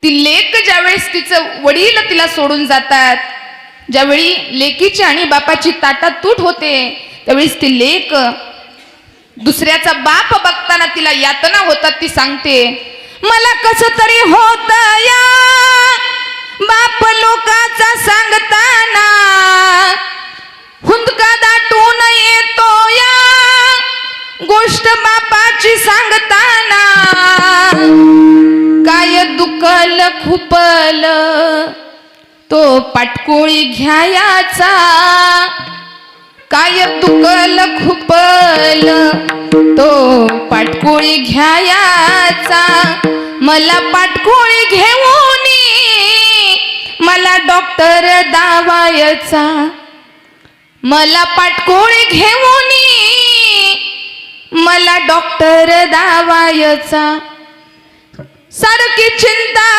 ती लेक ज्यावेळेस तिचं वडील तिला सोडून जातात, ज्यावेळी लेकीची आणि बापाची ताटात तूट होते, त्यावेळेस ती लेक दुसऱ्याचा बाप बघताना तिला यातना होतात. ती सांगते, मला कसं तरी होत या बाप लोकाचा सांगताना, हुंदका दाटून येतो या गोष्ट बापाची सांगताना, काय दुखल खुपल तो पाटकोळी घ्यायाचा, काय दुखल खुपल तो पाटकोळी घ्यायाचा, मला पाटकोळी घेऊन मला डॉक्टर दावायचा, मला पाटकोळी घेऊन मला डॉक्टर दावायचा, सारखी चिंता